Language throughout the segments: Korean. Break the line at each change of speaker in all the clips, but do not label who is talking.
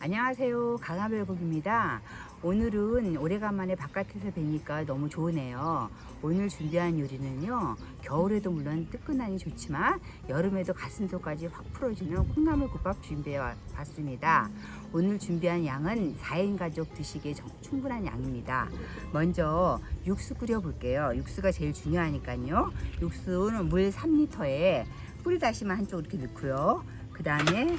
안녕하세요, 강화별국입니다. 오늘은 오래간만에 바깥에서 뵈니까 너무 좋으네요. 오늘 준비한 요리는요, 겨울에도 물론 뜨끈하니 좋지만 여름에도 가슴속까지 확 풀어주는 콩나물국밥 준비해 봤습니다. 오늘 준비한 양은 4인 가족 드시기에 충분한 양입니다. 먼저 육수 끓여 볼게요. 육수가 제일 중요하니까요. 육수는 물 3리터에 뿌리 다시마 한쪽 이렇게 넣고요. 그 다음에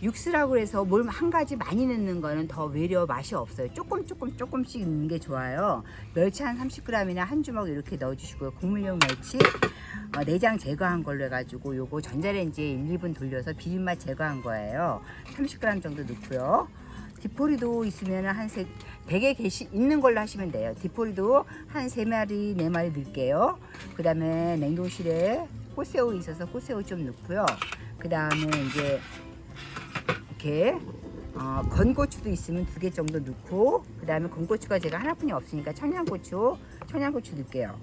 육수라고 해서 뭘 한 가지 많이 넣는 거는 더 외려 맛이 없어요. 조금씩 넣는 게 좋아요. 멸치 한 30g이나 한 주먹 이렇게 넣어주시고요. 국물용 멸치 내장 제거한 걸로 해가지고 요거 전자레인지에 1, 2분 돌려서 비린맛 제거한 거예요. 30g 정도 넣고요. 디포리도 있으면 한 100에 있는 걸로 하시면 돼요. 디포리도 한 3마리 4마리 넣을게요. 그 다음에 냉동실에 꽃새우 있어서 꽃새우 좀 넣고요. 그 다음에 이제 이렇게 건고추도 있으면 2개 정도 넣고, 그 다음에 건고추가 제가 하나뿐이 없으니까 청양고추 넣을게요.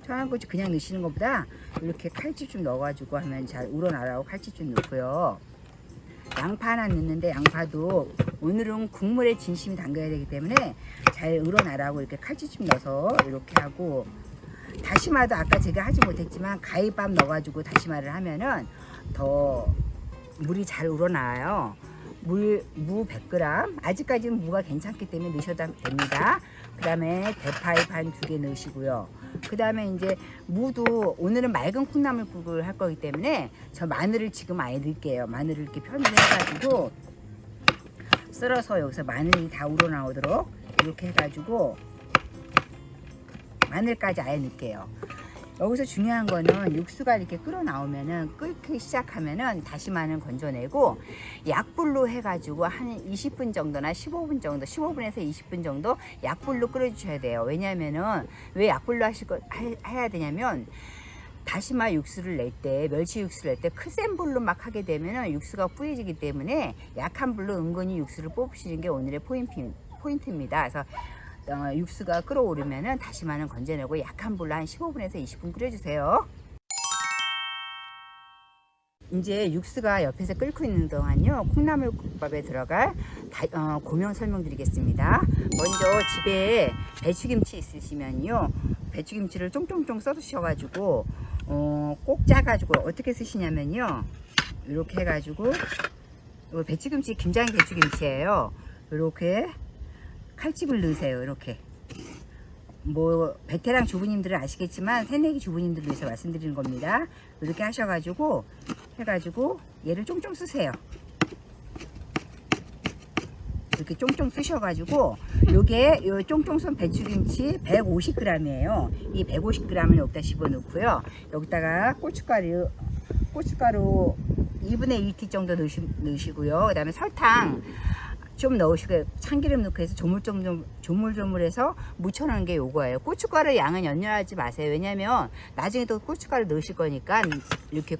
청양고추 그냥 넣으시는 것보다 이렇게 칼집 좀 넣어가지고 하면 잘 우러나라고 칼집 좀 넣고요. 양파 하나 넣는데 양파도 오늘은 국물에 진심이 담겨야 되기 때문에 잘 우러나라고 이렇게 칼집 좀 넣어서 이렇게 하고, 다시마도 아까 제가 하지 못했지만 가위밥 넣어가지고 다시마를 하면은 더 물이 잘 우러나와요. 무 100g, 아직까지는 무가 괜찮기 때문에 넣으셔도 됩니다. 그 다음에 대파잎 한 2개 넣으시고요. 그 다음에 이제 무도 오늘은 맑은 콩나물국을 할 거기 때문에 저 마늘을 지금 아예 넣을게요. 마늘을 이렇게 편을 해가지고 썰어서 여기서 마늘이 다 우러나오도록 이렇게 해가지고 마늘까지 아예 넣을게요. 여기서 중요한 거는 육수가 이렇게 끓어 나오면은 끓기 시작하면은 다시마는 건져내고 약불로 해가지고 한 20분 정도나 15분 정도, 15분에서 20분 정도 약불로 끓여주셔야 돼요. 왜냐면은 왜 약불로 해야 되냐면, 다시마 육수를 낼 때, 멸치 육수를 낼 때 크센 불로 막 하게 되면은 육수가 뿌얘지기 때문에 약한 불로 은근히 육수를 뽑으시는 게 오늘의 포인트입니다. 그래서 육수가 끓어오르면은 다시마는 건져내고 약한 불로 한 15분에서 20분 끓여주세요. 이제 육수가 옆에서 끓고 있는 동안요, 콩나물국밥에 들어갈 고명 설명드리겠습니다. 먼저 집에 배추김치 있으시면요, 배추김치를 쫑쫑쫑 썰으셔가지고 꼭 짜가지고 어떻게 쓰시냐면요, 이렇게 해가지고 배추김치 김장 배추김치예요. 이렇게 칼집을 넣으세요. 이렇게 뭐 베테랑 주부님들은 아시겠지만 새내기 주부님들 위해서 말씀드리는 겁니다. 이렇게 하셔가지고 해가지고 얘를 쫑쫑 쓰세요. 이렇게 쫑쫑 쓰셔가지고 요게 요 쫑쫑 쏜 배추김치 150g이에요. 이 150g을 여기다 집어넣고요. 여기다가 고춧가루 2분의 1티 정도 넣으시고요. 그 다음에 설탕 좀 넣으시고 참기름 넣고 해서 조물조물해서 묻혀놓은 게 요거예요. 고춧가루 양은 연연하지 마세요. 왜냐면 나중에 또 고춧가루 넣으실 거니까 이렇게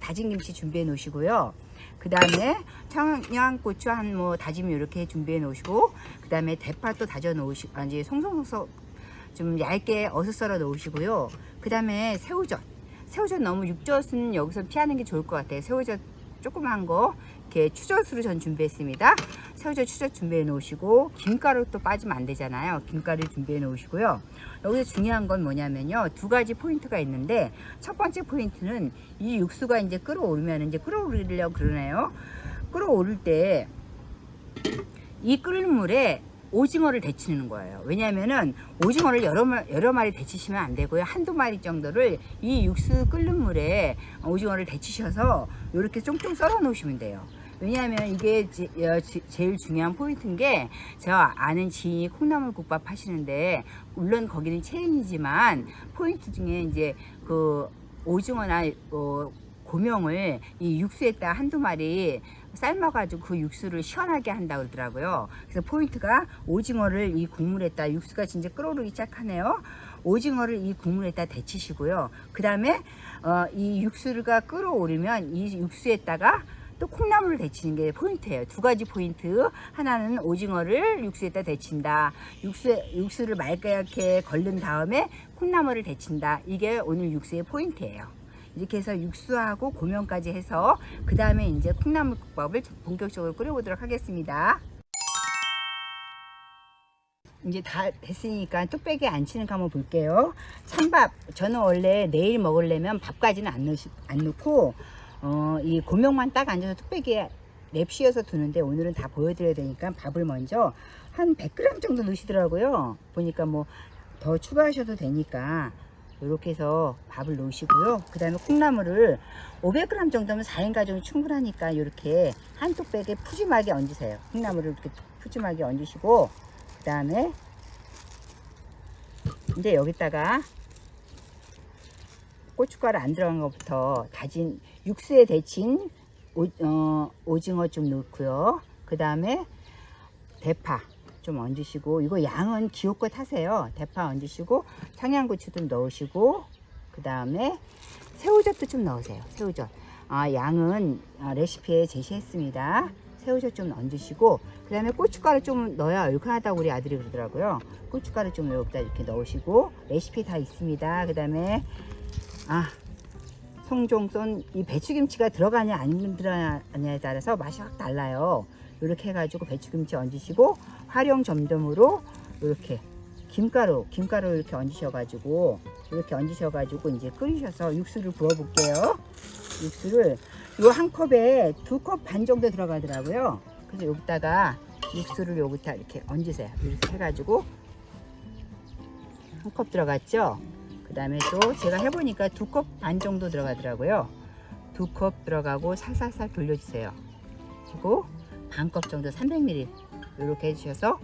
다진 김치 준비해 놓으시고요. 그 다음에 청양고추 한 다지면 이렇게 준비해 놓으시고, 그 다음에 대파 또 다져 놓으시고, 이제 송송송 좀 얇게 어슷 썰어 놓으시고요. 그 다음에 새우젓 너무 육젓은 여기서 피하는 게 좋을 것 같아요. 새우젓 조그만 거 이렇게 추젓으로 전 준비했습니다. 새우젓 추젓 준비해 놓으시고, 김가루 또 빠지면 안 되잖아요. 김가루 준비해 놓으시고요. 여기서 중요한 건 뭐냐면요, 2가지 포인트가 있는데, 첫 번째 포인트는 이 육수가 이제 끓어오르면, 이제 끓어오르려고 그러네요. 끓어오를 때 이 끓는 물에 오징어를 데치는 거예요. 왜냐면은 오징어를 여러 마리 데치시면 안 되고요. 한두 마리 정도를 이 육수 끓는 물에 오징어를 데치셔서 이렇게 쫑쫑 썰어 놓으시면 돼요. 왜냐하면 이게 제일 중요한 포인트인 게, 제가 아는 지인이 콩나물국밥 하시는데, 물론 거기는 체인이지만 포인트 중에 이제 그 오징어나 고명을 이 육수에다 한두 마리 삶아가지고 그 육수를 시원하게 한다고 그러더라고요. 그래서 포인트가 오징어를 이 국물에다, 육수가 진짜 끓어오르기 시작하네요. 오징어를 이 국물에다 데치시고요. 그 다음에 이 육수가 끓어오르면 이 육수에다가 또 콩나물을 데치는 게 포인트예요. 2가지 포인트. 하나는 오징어를 육수에다 데친다. 육수를 맑게 걸른 다음에 콩나물을 데친다. 이게 오늘 육수의 포인트예요. 이렇게 해서 육수하고 고명까지 해서 그 다음에 이제 콩나물국밥을 본격적으로 끓여보도록 하겠습니다. 이제 다 됐으니까 뚝배기에 안 치는 거 한번 볼게요. 찬밥, 저는 원래 내일 먹으려면 밥까지는 안 넣고 이 고명만 딱 앉아서 뚝배기에 냅씌워서 두는데, 오늘은 다 보여드려야 되니까 밥을 먼저 한 100g 정도 넣으시더라고요. 보니까 뭐 더 추가하셔도 되니까 이렇게 해서 밥을 넣으시고요. 그 다음에 콩나물을 500g 정도면 4인 가족이 충분하니까 이렇게 한 뚝배기에 푸짐하게 얹으세요. 콩나물을 이렇게 푸짐하게 얹으시고, 그 다음에 이제 여기다가 고춧가루 안 들어간 것부터 다진 육수에 데친 오징어 좀 넣고요. 그 다음에 대파 좀 얹으시고, 이거 양은 기호껏 하세요. 대파 얹으시고 청양고추도 넣으시고, 그 다음에 새우젓도 좀 넣으세요. 새우젓 양은 레시피에 제시했습니다. 새우젓 좀 얹으시고, 그 다음에 고춧가루 좀 넣어야 얼큰하다고 우리 아들이 그러더라고요. 고춧가루 좀 여기다 이렇게 넣으시고, 레시피 다 있습니다. 그 다음에 송종쏜 이 배추김치가 들어가냐 안 들어가냐에 따라서 맛이 확 달라요. 이렇게 해가지고 배추김치 얹으시고, 활용 점점으로 이렇게 김가루 이렇게 얹으셔가지고 이제 끓이셔서 육수를 부어 볼게요. 육수를 요 한 컵에 2컵 반 정도 들어가더라고요. 그래서 여기다가 육수를 여기다 이렇게 얹으세요. 이렇게 해가지고 한 컵 들어갔죠. 그 다음에 또 제가 해보니까 2컵 반 정도 들어가더라고요. 2컵 들어가고 살살살 돌려주세요. 그리고 반 컵 정도 300ml 이렇게 해주셔서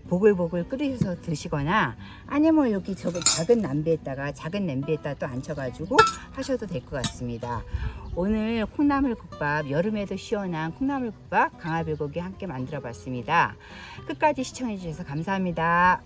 보글보글 끓이셔서 드시거나, 아니면 여기 작은 냄비에다가 또 앉혀가지고 하셔도 될 것 같습니다. 오늘 콩나물국밥, 여름에도 시원한 콩나물국밥 강화불고기 함께 만들어 봤습니다. 끝까지 시청해 주셔서 감사합니다.